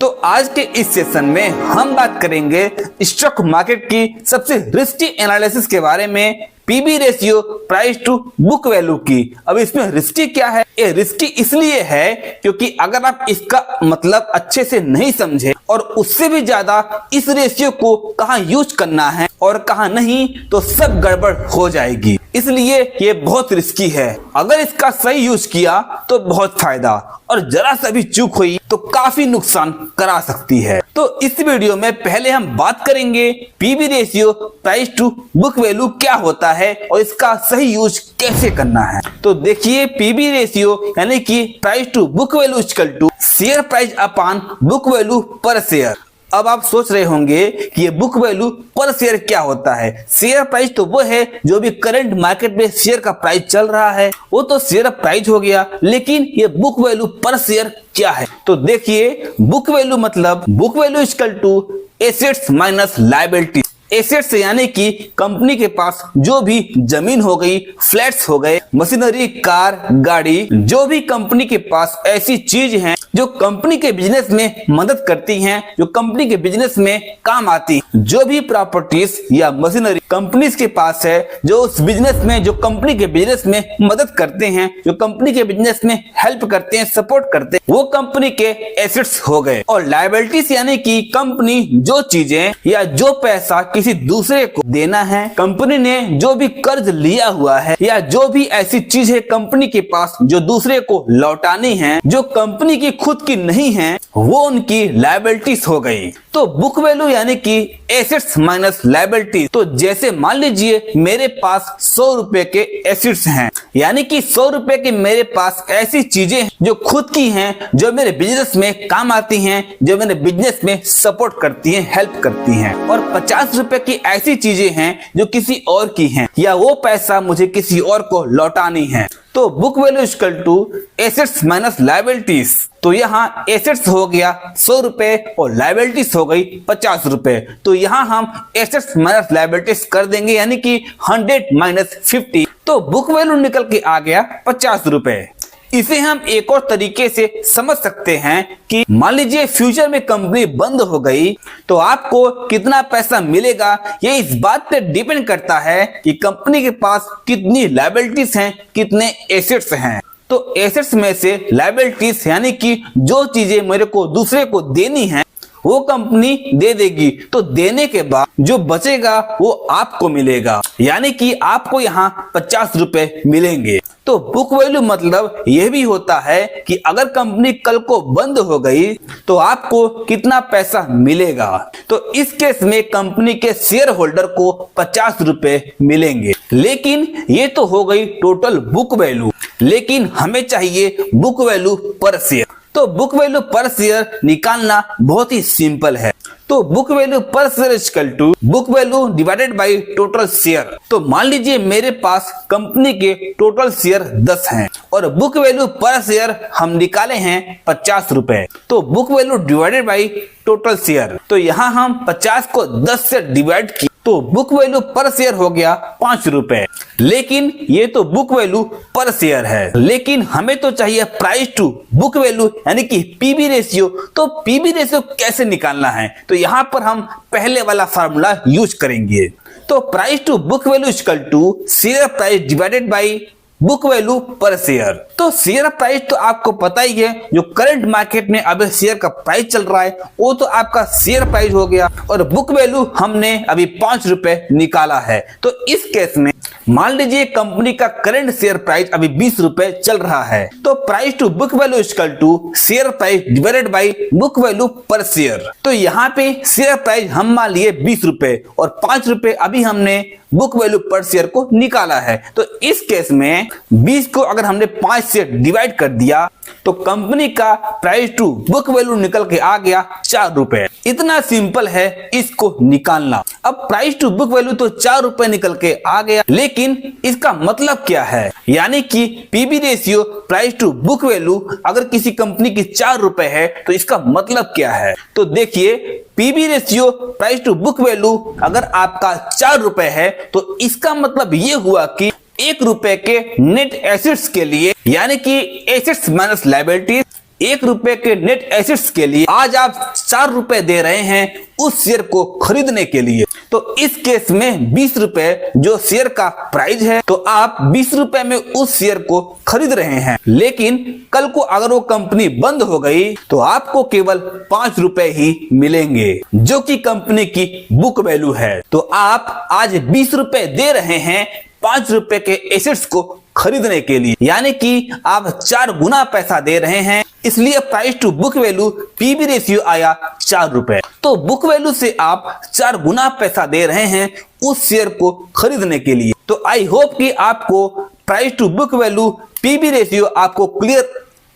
तो आज के इस सेशन में हम बात करेंगे स्टॉक मार्केट की सबसे रिस्की एनालिसिस के बारे में, PB ratio, price to book value की। अब इसमें रिस्की क्या है? ये रिस्की इसलिए है क्योंकि अगर आप इसका मतलब अच्छे से नहीं समझे और उससे भी ज्यादा इस रेशियो को कहाँ यूज करना है और कहाँ नहीं, तो सब गड़बड़ हो जाएगी। इसलिए ये बहुत रिस्की है। अगर इसका सही यूज किया तो बहुत फायदा, और जरा सा भी चूक हुई तो काफी नुकसान करा सकती है। तो इस वीडियो में पहले हम बात करेंगे PB ratio, price to book value क्या होता है और इसका सही यूज कैसे करना है। तो देखिए, पीबी रेशियो यानी कि price to book value equal to share price upon book value per share. अब आप सोच रहे होंगे कि ये बुक वैल्यू पर शेयर क्या होता है। शेयर प्राइस तो वो है जो भी करंट मार्केट में शेयर का प्राइस चल रहा है, वो तो शेयर प्राइस हो गया। लेकिन ये बुक वैल्यू पर शेयर क्या है? तो देखिए, बुक वैल्यू मतलब book value equal to assets minus liability. Assets यानी कि कंपनी के पास जो भी जमीन हो गई, फ्लैट्स हो गए, मशीनरी, कार, गाड़ी, जो भी कंपनी के पास ऐसी चीज हैं जो कंपनी के बिजनेस में मदद करती हैं, जो कंपनी के बिजनेस में काम आती, जो भी प्रॉपर्टीज या मशीनरी कंपनीज के पास है, जो उस बिजनेस में, जो कंपनी के बिजनेस में मदद करते हैं, जो कंपनी के बिजनेस में हेल्प करते हैं, सपोर्ट करते हैं, वो कंपनी के एसेट्स हो गए। और लायबिलिटीज यानी कि कंपनी जो चीजें या जो पैसा किसी दूसरे को देना है, कंपनी ने जो भी कर्ज लिया हुआ है, या जो भी ऐसी चीज है कंपनी के पास जो दूसरे को लौटानी है, जो कंपनी की खुद की नहीं है, वो उनकी लायबिलिटीज हो गई। तो बुक वैल्यू यानी कि एसेट्स माइनस लायबिलिटी। तो जैसे मान लीजिए मेरे पास 100 रुपए के एसेट्स हैं, यानी कि 100 रुपए के मेरे पास ऐसी चीजें जो खुद की हैं, जो मेरे बिजनेस में काम आती हैं, जो मेरे बिजनेस में सपोर्ट करती हैं, हेल्प करती हैं। और 50 रुपए की ऐसी चीजें हैं जो किसी और की हैं, या वो पैसा मुझे किसी और को लौटानी है। तो book value equal to assets minus liabilities. तो यहाँ एसेट्स हो गया 100 रुपए और लायबिलिटीज हो गई 50 रुपए। तो यहाँ हम एसेट्स माइनस लायबिलिटीज कर देंगे, यानी कि 100 माइनस 50। तो बुक वैल्यू निकल के आ गया 50 रुपए। इसे हम एक और तरीके से समझ सकते हैं कि मान लीजिए फ्यूचर में कंपनी बंद हो गई तो आपको कितना पैसा मिलेगा, ये इस बात पे डिपेंड करता है कि कंपनी के पास कितनी लायबिलिटीज हैं, कितने एसेट्स हैं। तो एसेट्स में से लायबिलिटीज यानी कि जो चीजें मेरे को दूसरे को देनी है वो कंपनी दे देगी। तो देने के बाद जो बचेगा वो आपको मिलेगा, यानी कि आपको यहाँ 50 रुपए मिलेंगे। तो बुक वैल्यू मतलब यह भी होता है कि अगर कंपनी कल को बंद हो गई तो आपको कितना पैसा मिलेगा। तो इस केस में कंपनी के शेयर होल्डर को 50 रुपए मिलेंगे। लेकिन ये तो हो गई टोटल बुक वैल्यू, लेकिन हमें चाहिए बुक वैल्यू पर शेयर। तो बुक वैल्यू पर शेयर निकालना बहुत ही सिंपल है। तो book value per share equal to book value divided by total share. तो मान लीजिए मेरे पास कंपनी के टोटल शेयर 10 हैं और बुक वैल्यू पर शेयर हम निकाले हैं 50 रुपए। तो book value divided by total share, तो यहाँ हम 50 को 10 से डिवाइड किया तो बुक वैल्यू पर शेयर हो गया 5 रुपए। लेकिन ये तो बुक वैल्यू पर शेयर है, लेकिन हमें तो चाहिए प्राइस टू बुक वैल्यू यानी कि पीबी रेशियो। तो पीबी रेशियो कैसे निकालना है? तो यहाँ पर हम पहले वाला फार्मूला यूज करेंगे। तो price to book value equal to share price divided by book value per share. तो शेयर प्राइस तो आपको पता ही है, जो करंट मार्केट में अभी शेयर का प्राइस चल रहा है वो तो आपका शेयर प्राइस हो गया, और बुक वैल्यू हमने अभी 5 रुपए निकाला है। तो इस केस में मान लीजिए कंपनी का करंट शेयर प्राइस अभी 20 रुपए चल रहा है, तो price to book value equal to share price divided by book value per share. तो यहाँ पे शेयर प्राइस हम मान लिए 20 रुपए और 5 रुपए अभी हमने बुक वैल्यू पर शेयर को निकाला है। तो इस केस में 20 को अगर हमने 5 से डिवाइड कर दिया तो कंपनी का प्राइस टू बुक वैल्यू निकल के आ गया 4 रुपए। इतना सिंपल है इसको निकालना। अब प्राइस टू बुक वैल्यू तो 4 रुपए निकल के आ गया, लेकिन इसका मतलब क्या है? यानी कि PB ratio price to book value अगर किसी कंपनी की 4 रुपए है तो इसका मतलब क्या है? तो देखिए, PB ratio price to book value अगर आपका 4 रुपए है तो इसका मतलब ये हुआ कि 1 रुपए के नेट एसेट्स के लिए, यानी कि एसेट्स माइनस लायबिलिटीज, 1 रुपए के नेट एसेट्स के लिए आज आप 4 रुपए दे रहे हैं उस शेयर को खरीदने के लिए, तो इस केस में 20 रुपए जो शेयर का प्राइस है, तो आप 20 रुपए में उस शेयर को खरीद रहे हैं। लेकिन कल को अगर वो कंपनी बंद हो गई तो आपको केवल 5 रुपए ही मिलेंगे, जो कि कंपनी की बुक वैल्यू है। तो आप आज 20 रुपए दे रहे हैं 5 रुपए के एसेट्स को खरीदने के लिए, यानी कि आप 4 गुना पैसा दे रहे हैं। इसलिए price to book value PB ratio आया 4 रुपए। तो बुक वैल्यू से आप 4 गुना पैसा दे रहे हैं उस शेयर को खरीदने के लिए। तो आई होप कि आपको price to book value PB ratio आपको क्लियर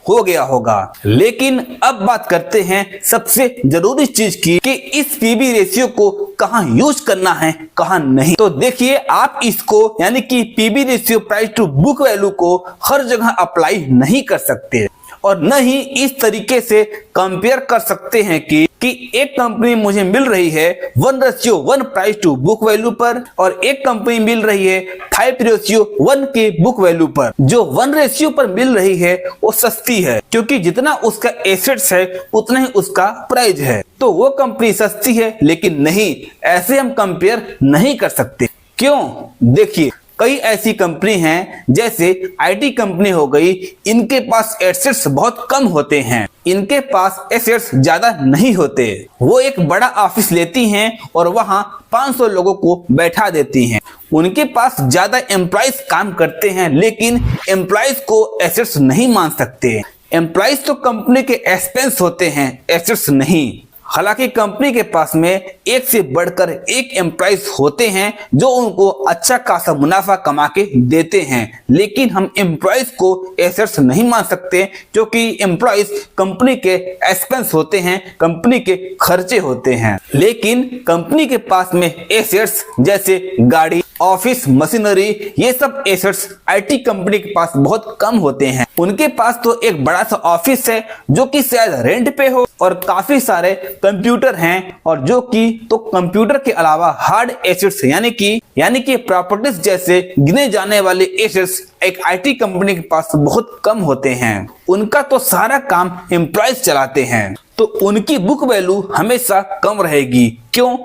हो गया होगा। लेकिन अब बात करते हैं सबसे जरूरी चीज की कि इस पीबी रेशियो को कहां यूज करना है कहां नहीं। तो देखिए, आप इसको यानी कि PB ratio price to book value को हर जगह अप्लाई नहीं कर सकते और न ही इस तरीके से कंपेयर कर सकते हैं कि एक कंपनी मुझे मिल रही है 1:1 प्राइस टू बुक वैल्यू पर और एक कंपनी मिल रही है 5:1 के बुक वैल्यू पर। जो 1 रेशियो पर मिल रही है वो सस्ती है, क्योंकि जितना उसका एसेट्स है उतना ही उसका प्राइस है, तो वो कंपनी सस्ती है। लेकिन नहीं, ऐसे हम कंपेयर नहीं कर सकते। क्यों? देखिए, कई ऐसी कंपनी हैं जैसे आईटी कंपनी हो गई, इनके पास एसेट्स बहुत कम होते हैं, इनके पास एसेट्स ज्यादा नहीं होते। वो एक बड़ा ऑफिस लेती हैं और वहां 500 लोगों को बैठा देती हैं। उनके पास ज्यादा एम्प्लॉइज काम करते हैं, लेकिन एम्प्लॉइज को एसेट्स नहीं मान सकते। एम्प्लॉइज तो कंपनी के एक्सपेंस होते हैं, एसेट्स नहीं। हालांकि कंपनी के पास में एक से बढ़कर एक एम्प्लॉइज होते हैं जो उनको अच्छा खासा मुनाफा कमा के देते हैं, लेकिन हम एम्प्लॉइज को एसेट्स नहीं मान सकते, क्योंकि एम्प्लॉइज कंपनी के एक्सपेंस होते हैं, कंपनी के खर्चे होते हैं। लेकिन कंपनी के पास में एसेट्स जैसे गाड़ी, ऑफिस मशीनरी, ये सब एसेट्स आईटी कंपनी के पास बहुत कम होते हैं। उनके पास तो एक बड़ा सा ऑफिस है जो कि शायद रेंट पे हो, और काफी सारे कंप्यूटर हैं, और जो कि तो कंप्यूटर के अलावा हार्ड एसेट्स यानी कि प्रॉपर्टीज जैसे गिने जाने वाले एसेट्स एक आईटी कंपनी के पास बहुत कम होते हैं। उनका तो सारा काम एम्प्लॉइज चलाते हैं, तो उनकी बुक वैल्यू हमेशा कम रहेगी। क्यों?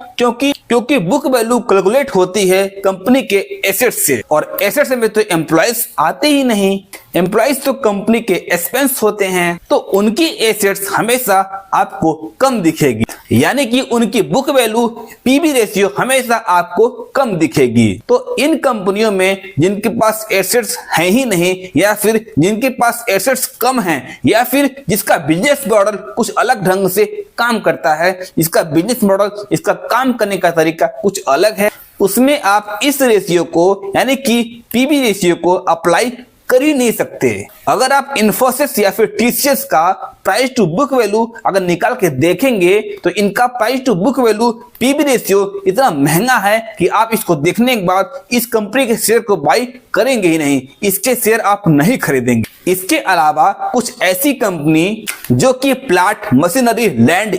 क्योंकि बुक वैल्यू कैलकुलेट होती है कंपनी के एसेट्स से, और एसेट्स में तो एम्प्लॉइज आते ही नहीं। एम्प्लॉइज तो कंपनी के एक्सपेंस होते हैं, तो उनकी एसेट्स हमेशा आपको कम दिखेगी, यानी कि उनकी बुक वैल्यू पीबी रेशियो हमेशा आपको कम दिखेगी। तो इन कंपनियों में जिनके पास एसेट्स हैं ही नहीं, या फिर जिनके पास एसेट्स कम हैं, या फिर जिसका बिजनेस मॉडल कुछ अलग ढंग से काम करता है, इसका बिजनेस मॉडल, इसका काम करने का तरीका कुछ अलग है, उसमें आप इस रेशियो को यानी कि पीबी रेशियो को अप्लाई कर ही नहीं सकते। अगर आप इन्फोसिस या फिर टीसीएस का प्राइस टू बुक वैल्यू अगर निकाल के देखेंगे तो इनका price to book value PB ratio इतना महंगा है कि आप इसको देखने के बाद इस कंपनी के शेयर को बाई करेंगे ही नहीं, इसके शेयर आप नहीं खरीदेंगे। इसके अलावा कुछ ऐसी कंपनी जो कि प्लाट, मशीनरी, लैंड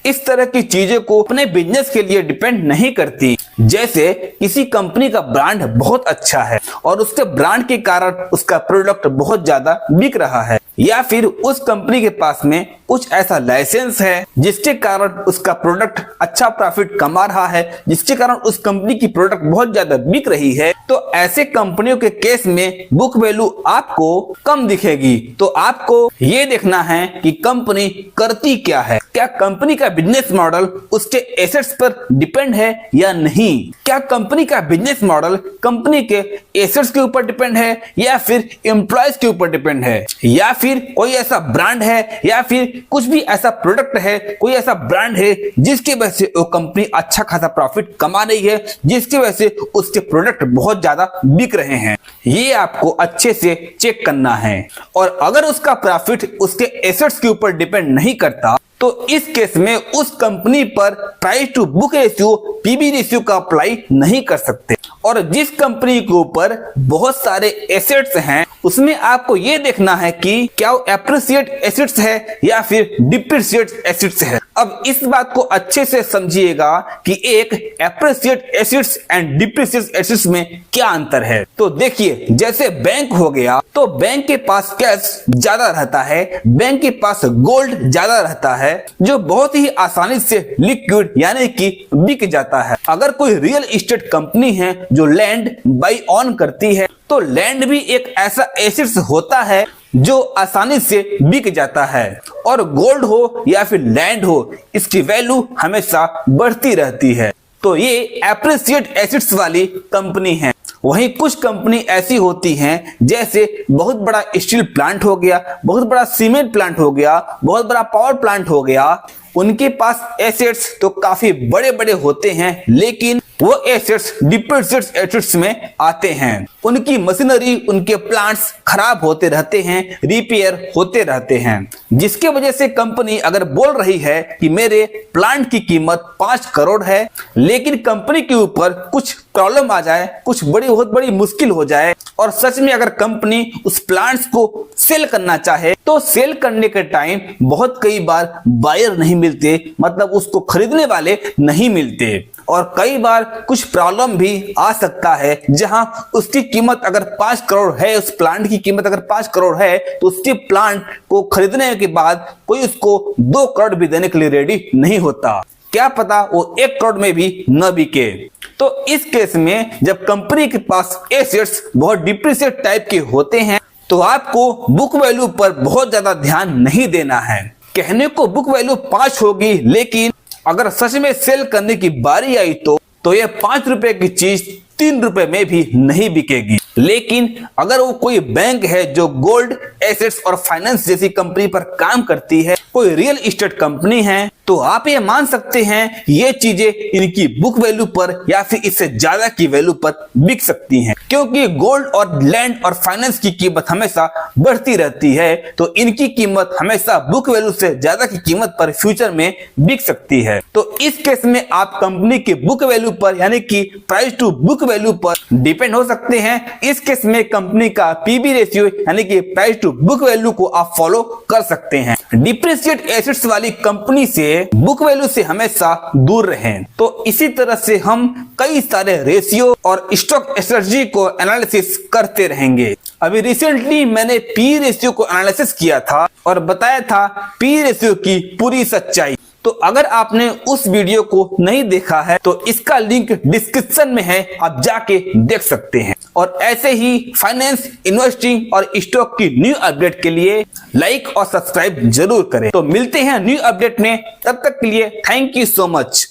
इस तरह की चीजों को अपने बिजनेस के लिए डिपेंड नहीं करती। जैसे किसी कंपनी का ब्रांड बहुत अच्छा है और उसके ब्रांड के कारण उसका प्रोडक्ट बहुत ज्यादा बिक रहा है, या फिर उस कंपनी के पास में कुछ ऐसा लाइसेंस है जिसके कारण उसका प्रोडक्ट अच्छा प्रॉफिट कमा रहा है, जिसके कारण उस कंपनी की प्रोडक्ट बहुत ज्यादा बिक रही है, तो ऐसे कंपनियों के केस में बुक वैल्यू आपको कम दिखेगी। तो आपको ये देखना है कि कंपनी करती क्या है, क्या कंपनी का बिजनेस मॉडल उसके एसेट्स पर डिपेंड है या नहीं, क्या कंपनी का बिजनेस मॉडल कंपनी के एसेट्स के ऊपर डिपेंड है या फिर एम्प्लॉयज के ऊपर डिपेंड है, या फिर कोई ऐसा ब्रांड है या फिर कुछ भी ऐसा प्रोडक्ट है, कोई ऐसा ब्रांड है जिसकी वजह से वो कंपनी अच्छा खासा प्रॉफिट कमा रही है, जिसकी वजह से उसके प्रोडक्ट बहुत ज्यादा बिक रहे हैं। ये आपको अच्छे से चेक करना है, और अगर उसका प्रॉफिट उसके एसेट्स के ऊपर डिपेंड नहीं करता तो इस केस में उस कंपनी पर price to book ratio PB ratio का अप्लाई नहीं कर सकते। और जिस कंपनी के ऊपर बहुत सारे एसेट्स हैं उसमें आपको यह देखना है कि क्या वो एप्रिसिएट एसेट्स है या फिर डिप्रिसिएट एसेट्स है। अब इस बात को अच्छे से समझिएगा कि एक appreciate assets and depreciate assets में क्या अंतर है। तो देखिए, जैसे बैंक हो गया तो बैंक के पास कैश ज्यादा रहता है, बैंक के पास गोल्ड ज्यादा रहता है जो बहुत ही आसानी से लिक्विड यानी कि बिक जाता है। अगर कोई रियल एस्टेट कंपनी है जो लैंड बाई ऑन करती है तो लैंड भी एक ऐसा एसेट्स होता है जो आसानी से बिक जाता है, और गोल्ड हो या फिर लैंड हो इसकी वैल्यू हमेशा बढ़ती रहती है। तो ये एप्रिसिएट एसेट्स वाली कंपनी है। वहीं कुछ कंपनी ऐसी होती हैं जैसे बहुत बड़ा स्टील प्लांट हो गया, बहुत बड़ा सीमेंट प्लांट हो गया, बहुत बड़ा पावर प्लांट हो गया, उनके पास एसेट्स तो काफी बड़े बड़े होते हैं लेकिन वो एसेट्स डिप्रिसिएट एसेट्स में आते हैं। उनकी मशीनरी, उनके प्लांट्स खराब होते रहते हैं, रिपेयर होते रहते हैं, जिसके वजह से कंपनी अगर बोल रही है कि मेरे प्लांट की कीमत 5 करोड़ है, लेकिन कंपनी के ऊपर कुछ प्रॉब्लम आ जाए, कुछ बहुत बड़ी मुश्किल हो जाए और सच में अगर कंपनी उस प्लांट्स को सेल करना चाहे तो सेल करने के टाइम बहुत कई बार बायर नहीं मिलते, मतलब उसको खरीदने वाले नहीं मिलते, और कई बार कुछ प्रॉब्लम भी आ सकता है जहां उसकी कीमत अगर 5 करोड़ है, उस प्लांट की कीमत अगर 5 करोड़ है तो उसके प्लांट को खरीदने के बाद कोई उसको 2 करोड़ भी देने के लिए रेडी नहीं होता, क्या पता वो 1 करोड़ में भी न बिके। तो इस केस में जब कंपनी के पास एसेट्स बहुत डिप्रिसिएट टाइप के होते हैं तो आपको बुक वैल्यू पर बहुत ज्यादा ध्यान नहीं देना है। कहने को बुक वैल्यू 5 होगी लेकिन अगर सच में सेल करने की बारी आई तो ये 5 रुपए की चीज 3 रुपए में भी नहीं बिकेगी। लेकिन अगर वो कोई बैंक है जो गोल्ड एसेट्स और फाइनेंस जैसी कंपनी पर काम करती है, कोई रियल एस्टेट कंपनी है, तो आप ये मान सकते हैं ये चीजें इनकी बुक वैल्यू पर या फिर इससे ज्यादा की वैल्यू पर बिक सकती हैं, क्योंकि गोल्ड और लैंड और फाइनेंस की कीमत हमेशा बढ़ती रहती है तो इनकी कीमत हमेशा बुक वैल्यू से ज्यादा की कीमत पर फ्यूचर में बिक सकती है। तो इस केस में आप कंपनी की बुक वैल्यू पर यानी कि प्राइस टू बुक वैल्यू पर डिपेंड हो सकते हैं। इस केस में कंपनी का पीबी रेशियो यानी कि प्राइस टू बुक वैल्यू को आप फॉलो कर सकते हैं। डिप्रिसिएट एसेट्स वाली कंपनी से बुक वैल्यू से हमेशा दूर रहें। तो इसी तरह से हम कई सारे रेशियो और स्टॉक स्ट्रेटजी को एनालिसिस करते रहेंगे। अभी रिसेंटली मैंने पी रेशियो को एनालिसिस किया था और बताया था पी रेशियो की पूरी सच्चाई। तो अगर आपने उस वीडियो को नहीं देखा है तो इसका लिंक डिस्क्रिप्शन में है, आप जाके देख सकते हैं। और ऐसे ही फाइनेंस, इन्वेस्टिंग और स्टॉक की न्यू अपडेट के लिए लाइक और सब्सक्राइब जरूर करें। तो मिलते हैं न्यू अपडेट में, तब तक के लिए थैंक यू सो मच।